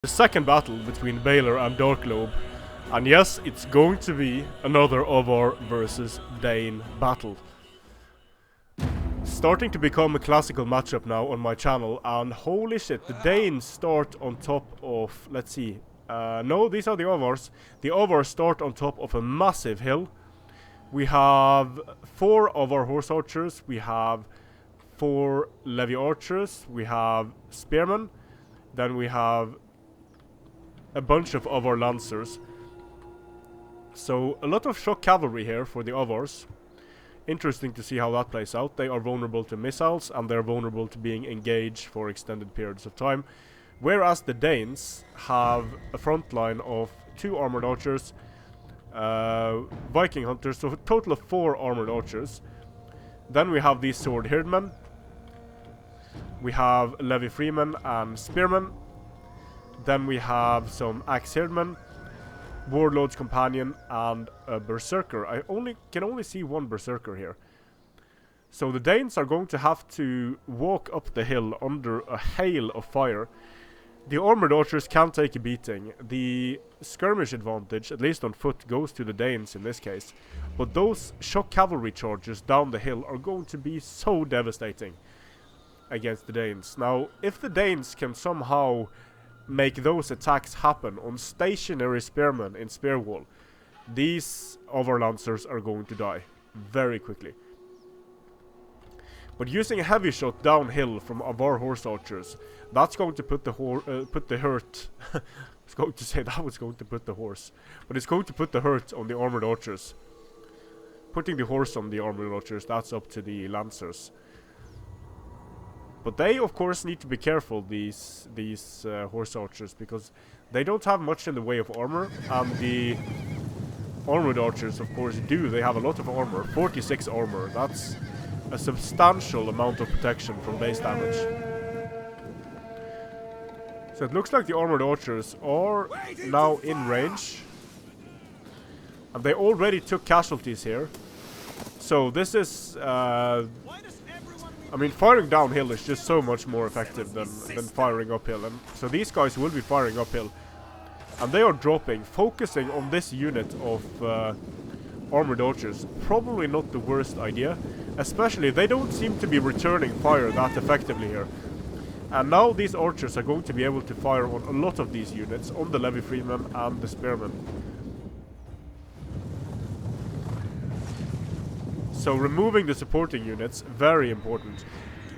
The second battle between Balor and Darklobe. And yes, it's going to be another Avar versus Dane battle. Starting to become a classical matchup now on my channel, and holy shit, the Danes start on top of, let's see, no, these are the Avars. The Avars start on top of a massive hill. We have 4 Avar horse archers, we have 4 Levy archers, we have spearmen, then we have a bunch of Avar lancers. So a lot of shock cavalry here for the Avars. Interesting to see how that plays out. They are vulnerable to missiles and they're vulnerable to being engaged for extended periods of time. Whereas the Danes have a front line of 2 armored archers, Viking hunters, so a total of 4 armored archers. Then we have these sword herdmen. We have Levy freemen and spearmen. Then we have some axe herdmen, warlord's companion, and a berserker. I can only see 1 berserker here. So the Danes are going to have to walk up the hill under a hail of fire. The armored archers can take a beating. The skirmish advantage, at least on foot, goes to the Danes in this case. But those shock cavalry charges down the hill are going to be so devastating against the Danes. Now, if the Danes can somehow make those attacks happen on stationary spearmen in spear wall, these Avar lancers are going to die very quickly. But using a heavy shot downhill from Avar horse archers, that's going to put the hurt. I was going to say that was going to put the horse, but it's going to put the hurt on the armored archers. Putting the horse on the armored archers, that's up to the lancers. But they, of course, need to be careful, these horse archers, because they don't have much in the way of armor, and the armored archers, of course, do. They have a lot of armor, 46 armor. That's a substantial amount of protection from base damage. So it looks like the armored archers are now in range, and they already took casualties here. So this is I mean, firing downhill is just so much more effective than firing uphill, and so these guys will be firing uphill, and they are dropping, focusing on this unit of armored archers. Probably not the worst idea, especially they don't seem to be returning fire that effectively here. And now these archers are going to be able to fire on a lot of these units, on the Levy freemen and the spearmen. So removing the supporting units, very important.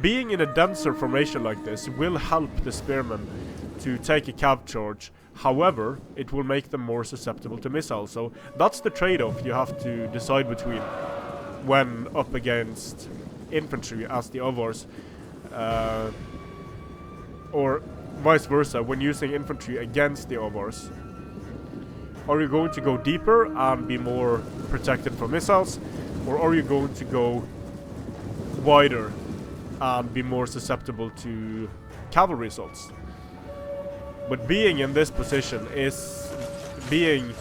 Being in a denser formation like this will help the spearmen to take a cav charge. However, it will make them more susceptible to missiles. So that's the trade-off you have to decide between when up against infantry as the Avars. Or vice versa, when using infantry against the Avars. Are you going to go deeper and be more protected from missiles? Or are you going to go wider and be more susceptible to cavalry assaults? But being in this position is being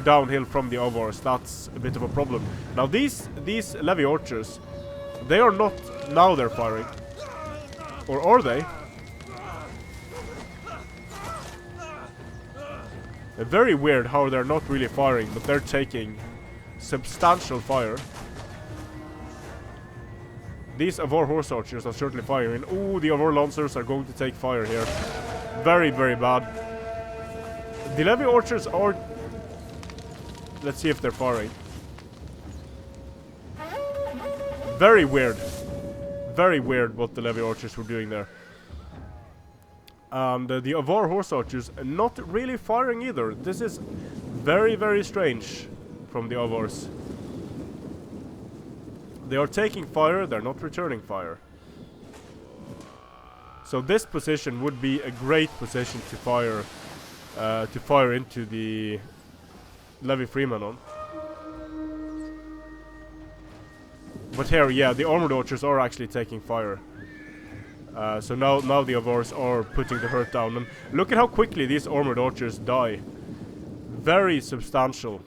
downhill from the Avars. That's a bit of a problem. Now these Levy archers, they are not, now they're firing. Or are they? They're very weird how they're not really firing, but they're taking substantial fire. These Avar horse archers are certainly firing. Oh, the Avar lancers are going to take fire here. Very, very bad. The Levy archers are... Let's see if they're firing. Very weird. Very weird what the Levy archers were doing there. And the Avar horse archers are not really firing either. This is very, very strange from the Avars. They are taking fire, they're not returning fire. So this position would be a great position to fire into the Levy freemen on. But here, yeah, the armored archers are actually taking fire. So now the Avars are putting the hurt down, and look at how quickly these armored archers die. Very substantial.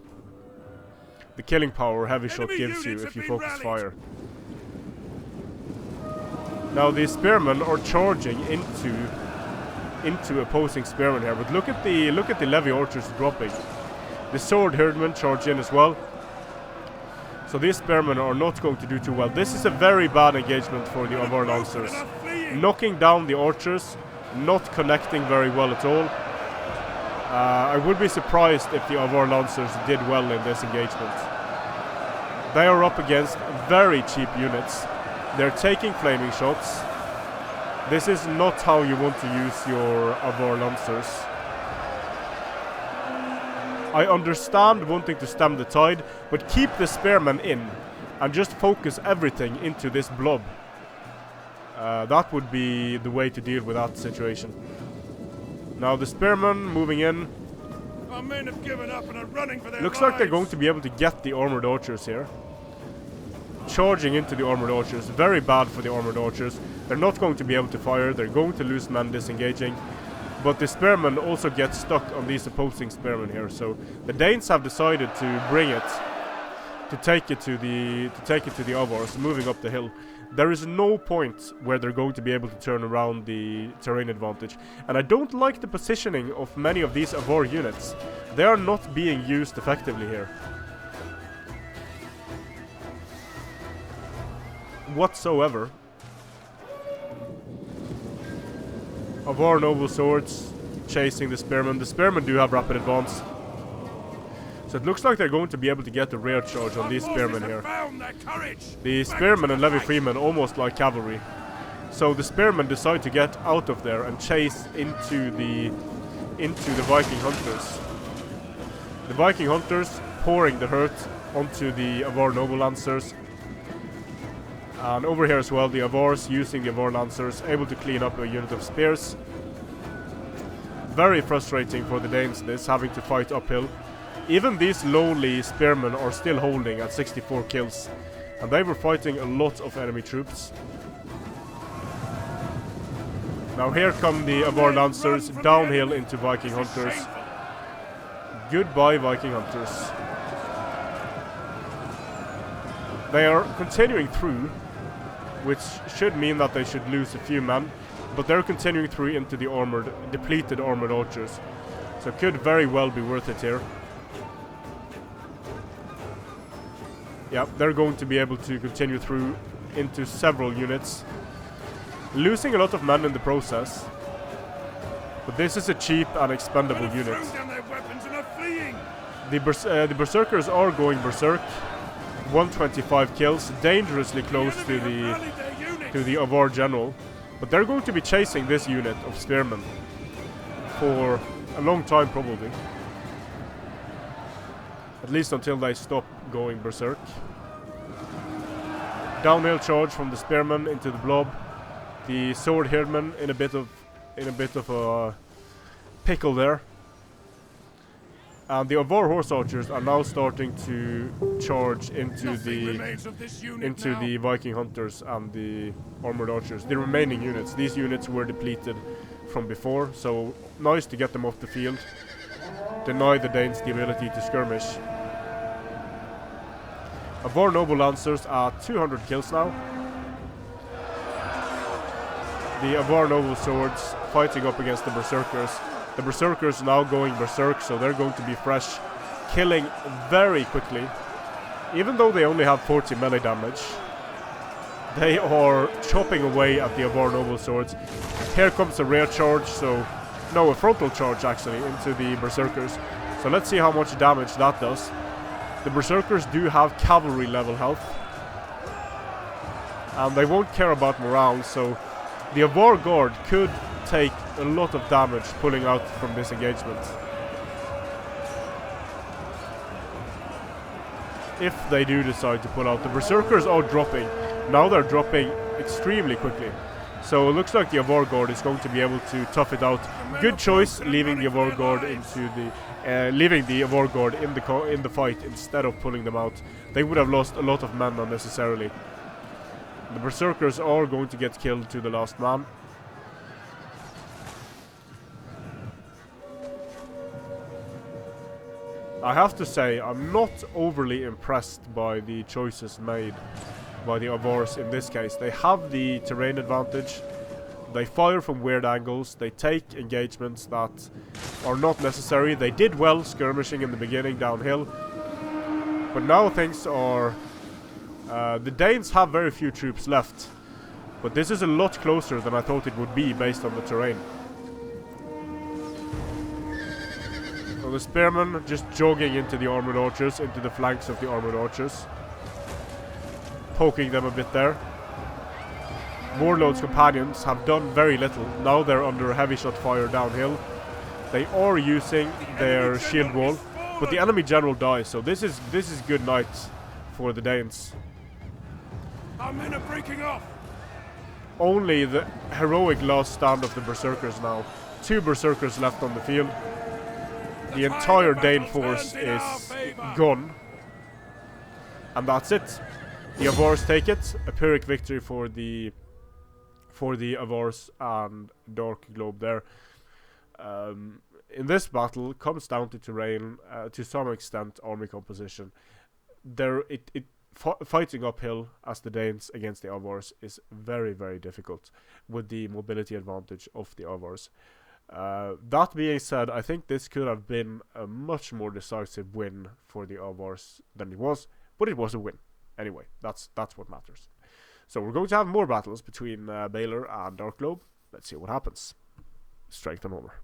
The killing power heavy shot gives you if you focus fire. Now the spearmen are charging into into opposing spearmen here. But look at the levy archers dropping. The sword herdmen charge in as well. So these spearmen are not going to do too well. This is a very bad engagement for the Avar lancers. Knocking down the archers, not connecting very well at all. I would be surprised if the Avar lancers did well in this engagement. They are up against very cheap units. They're taking flaming shots. This is not how you want to use your Avar lancers. I understand wanting to stem the tide, but keep the spearmen in and just focus everything into this blob. That would be the way to deal with that situation. Now the spearmen moving in. Our men have given up and are running for their Looks lives. like they're going to be able to get the armored archers here. Charging into the armored archers. Very bad for the armored archers. They're not going to be able to fire. They're going to lose men disengaging. But the spearmen also get stuck on these opposing spearmen here. So the Danes have decided to bring it, to take it to the Avars, moving up the hill. There is no point where they're going to be able to turn around the terrain advantage. And I don't like the positioning of many of these Avar units. They are not being used effectively here. Whatsoever. Avar noble swords chasing the spearmen. The spearmen do have rapid advance. So it looks like they're going to be able to get the rear charge on these spearmen here. The spearmen and levy freemen almost like cavalry. So the spearmen decide to get out of there and chase into the Viking hunters. The Viking hunters pouring the hurt onto the Avar noble lancers. And over here as well, the Avars using the Avar lancers, able to clean up a unit of spears. Very frustrating for the Danes this, having to fight uphill. Even these lowly spearmen are still holding at 64 kills. And they were fighting a lot of enemy troops. Now here come the Avar lancers downhill into Viking hunters. Goodbye Viking hunters. They are continuing through, which should mean that they should lose a few men, but they're continuing through into the depleted armored archers. So it could very well be worth it here. Yeah, they're going to be able to continue through into several units. Losing a lot of men in the process. But this is a cheap and expendable unit. The berserkers are going berserk. 125 kills, dangerously close to the Avar general. But they're going to be chasing this unit of spearmen for a long time probably. At least until they stop going berserk. Downhill charge from the spearmen into the blob. The sword herdmen in a bit of a pickle there. And the Avar horse archers are now starting to charge into the Viking hunters and the armored archers. The remaining units. These units were depleted from before, so nice to get them off the field. Deny the Danes the ability to skirmish. Avar noble lancers at 200 kills now. The Avar noble swords fighting up against the berserkers. The berserkers now going berserk, so they're going to be fresh, killing very quickly. Even though they only have 40 melee damage, they are chopping away at the Avar noble swords. Here comes a rear charge, a frontal charge actually, into the berserkers. So let's see how much damage that does. The berserkers do have cavalry level health, and they won't care about morale, so the Avar guard could take a lot of damage pulling out from this engagement. If they do decide to pull out. The berserkers are dropping. Now they're dropping extremely quickly. So it looks like the Avar guard is going to be able to tough it out. Good choice leaving the Avar guard in the fight instead of pulling them out. They would have lost a lot of men unnecessarily. The berserkers are going to get killed to the last man. I have to say, I'm not overly impressed by the choices made by the Avars in this case. They have the terrain advantage. They fire from weird angles. They take engagements that are not necessary. They did well skirmishing in the beginning downhill. But now things are... the Danes have very few troops left. But this is a lot closer than I thought it would be based on the terrain. So the spearmen just jogging into the armored archers, into the flanks of the armored archers. Poking them a bit there. Warlord's companions have done very little. Now they're under heavy shot fire downhill. They are using their shield wall, but the enemy general dies, so this is good night for the Danes. Our men are breaking off. Only the heroic last stand of the berserkers now. 2 berserkers left on the field. The entire Dane force is gone. And that's it. The Avars take it. A Pyrrhic victory for the Avars and Dark Globe there. In this battle, comes down to terrain, to some extent army composition. Fighting uphill as the Danes against the Avars is very, very difficult with the mobility advantage of the Avars. That being said, I think this could have been a much more decisive win for the Avars than it was, but it was a win. Anyway, that's what matters. So we're going to have more battles between Balor and Dark Globe. Let's see what happens. Strength and honor.